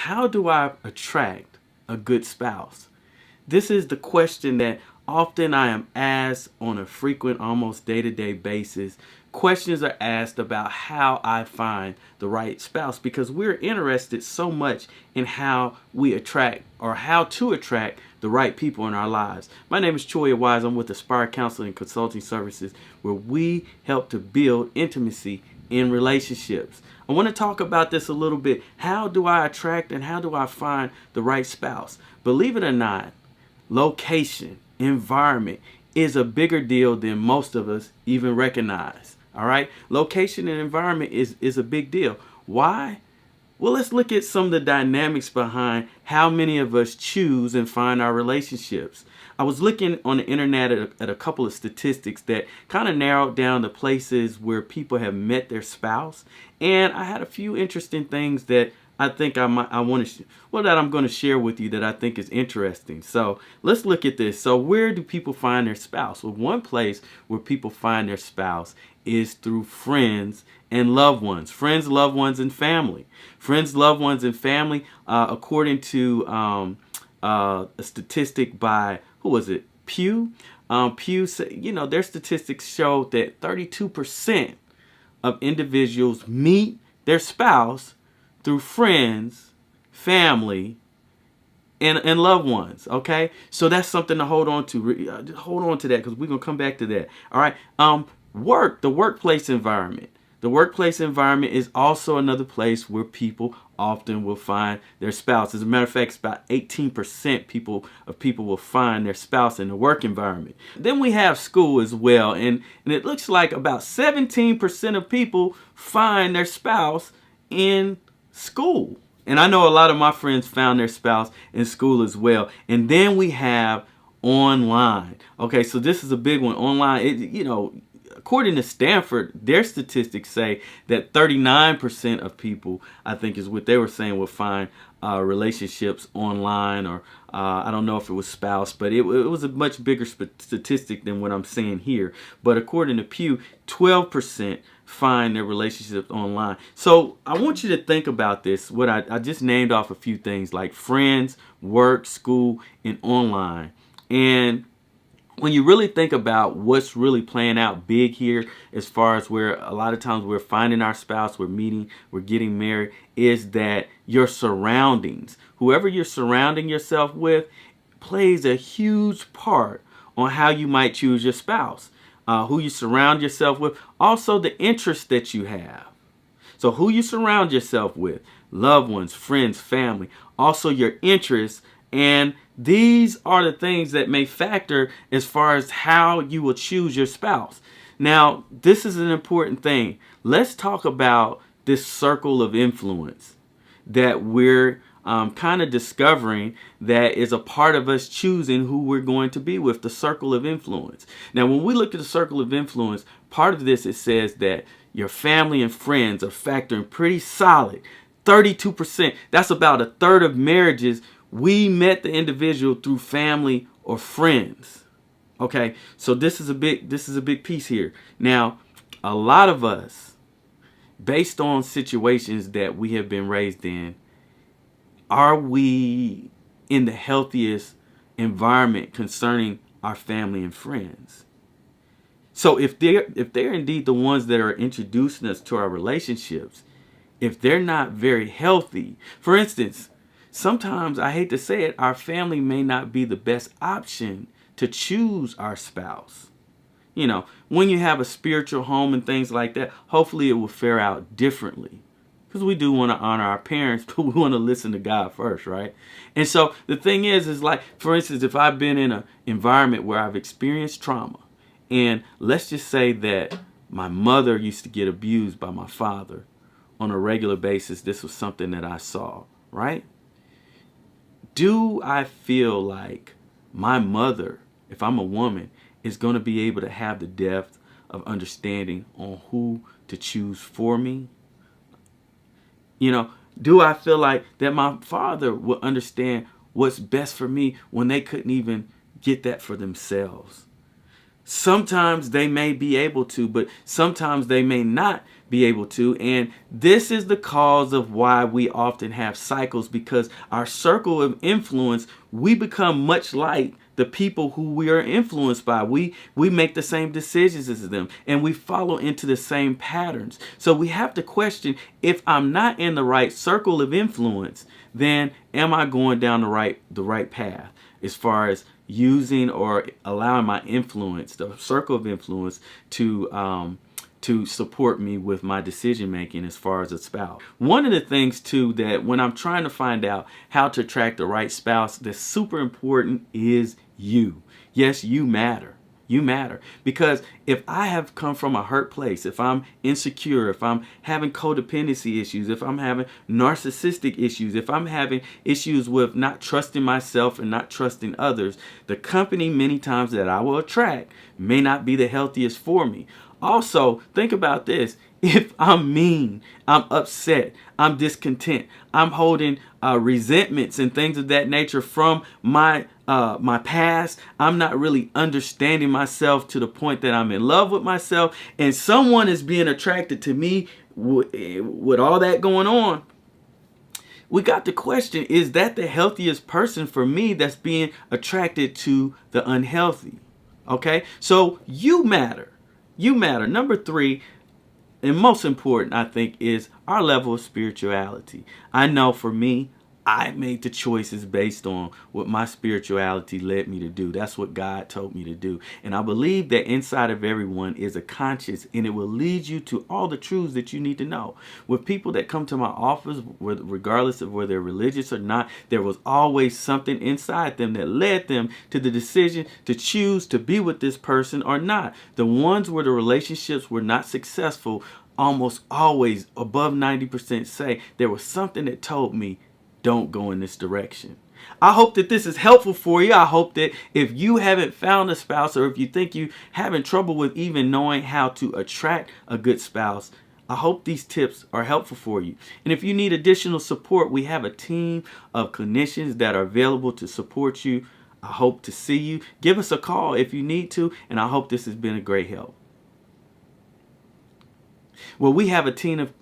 how do I attract a good spouse? This is the question that often I am asked on a frequent, almost day-to-day basis. Questions are asked about how I find the right spouse because we're interested so much in how we attract or how to attract the right people in our lives. My name is Choya Wise. I'm with Aspire Counseling and Consulting Services, where we help to build intimacy in relationships. I want to talk about this a little bit. How do I attract and how do I find the right spouse? Believe it or not, location, environment is a bigger deal than most of us even recognize. All right. Location and environment is a big deal. Why? Well, let's look at some of the dynamics behind how many of us choose and find our relationships. I was looking on the internet at a couple of statistics that kind of narrowed down the places where people have met their spouse. And I had a few interesting things that I think I'm going to share with you that I think is interesting. So let's look at this. So where do people find their spouse? Well, one place where people find their spouse is through friends and loved ones. Friends, loved ones, and family. Friends, loved ones, and family. According to a statistic by, who was it? Pew. Pew said, their statistics show that 32% of individuals meet their spouse through friends, family, and loved ones. Okay, so that's something to hold on to. Hold on to that because we're gonna come back to that. All right. The workplace environment. The workplace environment is also another place where people often will find their spouse. As a matter of fact, it's about 18% people will find their spouse in the work environment. Then we have school as well, and it looks like about 17% of people find their spouse in school. And I know a lot of my friends found their spouse in school as well. And then we have online. Okay, so this is a big one. Online, according to Stanford, their statistics say that 39% of people, I think is what they were saying, will find relationships online, or I don't know if it was spouse, but it was a much bigger statistic than what I'm saying here. But according to Pew, 12% find their relationships online. So I want you to think about this. What I just named off a few things like friends, work, school, and online. And when you really think about what's really playing out big here, as far as where a lot of times we're finding our spouse, we're meeting, we're getting married, is that your surroundings, whoever you're surrounding yourself with, plays a huge part on how you might choose your spouse. Who you surround yourself with, also the interests that you have. So who you surround yourself with, loved ones, friends, family, also your interests, and these are the things that may factor as far as how you will choose your spouse. Now, this is an important thing. Let's talk about this circle of influence that we're kind of discovering that is a part of us choosing who we're going to be with, the circle of influence. Now, when we look at the circle of influence, part of this, it says that your family and friends are factoring pretty solid. 32%, that's about a third of marriages. We met the individual through family or friends. Okay, so this is a big piece here. Now, a lot of us, based on situations that we have been raised in, are we in the healthiest environment concerning our family and friends? So if they're indeed the ones that are introducing us to our relationships, if they're not very healthy, for instance, sometimes, I hate to say it, our family may not be the best option to choose our spouse. When you have a spiritual home and things like that, hopefully it will fare out differently. Because we do want to honor our parents, but we want to listen to God first, right? And so the thing is like, for instance, if I've been in an environment where I've experienced trauma, and let's just say that my mother used to get abused by my father on a regular basis, this was something that I saw, right? Do I feel like my mother, if I'm a woman, is going to be able to have the depth of understanding on who to choose for me? Do I feel like that my father will understand what's best for me when they couldn't even get that for themselves? Sometimes they may be able to, but sometimes they may not be able to. And this is the cause of why we often have cycles, because our circle of influence, we become much like the people who we are influenced by. We make the same decisions as them, and we follow into the same patterns. So we have to question, if I'm not in the right circle of influence, then am I going down the right path as far as using or allowing my influence, the circle of influence, to support me with my decision making as far as a spouse. One of the things too, that when I'm trying to find out how to attract the right spouse, that's super important is you. Yes, you matter. You matter. Because if I have come from a hurt place, if I'm insecure, if I'm having codependency issues, if I'm having narcissistic issues, if I'm having issues with not trusting myself and not trusting others, the company many times that I will attract may not be the healthiest for me. Also, think about this. If I'm mean, I'm upset, I'm discontent, I'm holding resentments and things of that nature from my past, I'm not really understanding myself to the point that I'm in love with myself, and someone is being attracted to me with all that going on, we got to question, is that the healthiest person for me that's being attracted to the unhealthy? Okay, so you matter. You matter. Number 3, and most important, I think, is our level of spirituality. I know for me, I made the choices based on what my spirituality led me to do. That's what God told me to do. And I believe that inside of everyone is a conscience, and it will lead you to all the truths that you need to know. With people that come to my office, regardless of whether they're religious or not, there was always something inside them that led them to the decision to choose to be with this person or not. The ones where the relationships were not successful, almost always above 90% say there was something that told me, don't go in this direction. I hope that this is helpful for you. I hope that if you haven't found a spouse, or if you think you're having trouble with even knowing how to attract a good spouse, I hope these tips are helpful for you. And if you need additional support, we have a team of clinicians that are available to support you. I hope to see you. Give us a call if you need to, and I hope this has been a great help. Well, we have a team of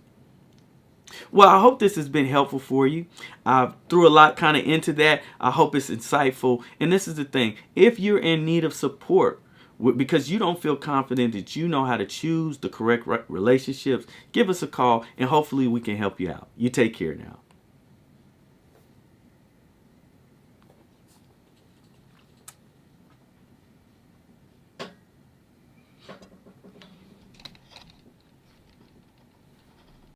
Well, I hope this has been helpful for you. I threw a lot kind of into that. I hope it's insightful. And this is the thing. If you're in need of support because you don't feel confident that you know how to choose the correct relationships, give us a call and hopefully we can help you out. You take care now.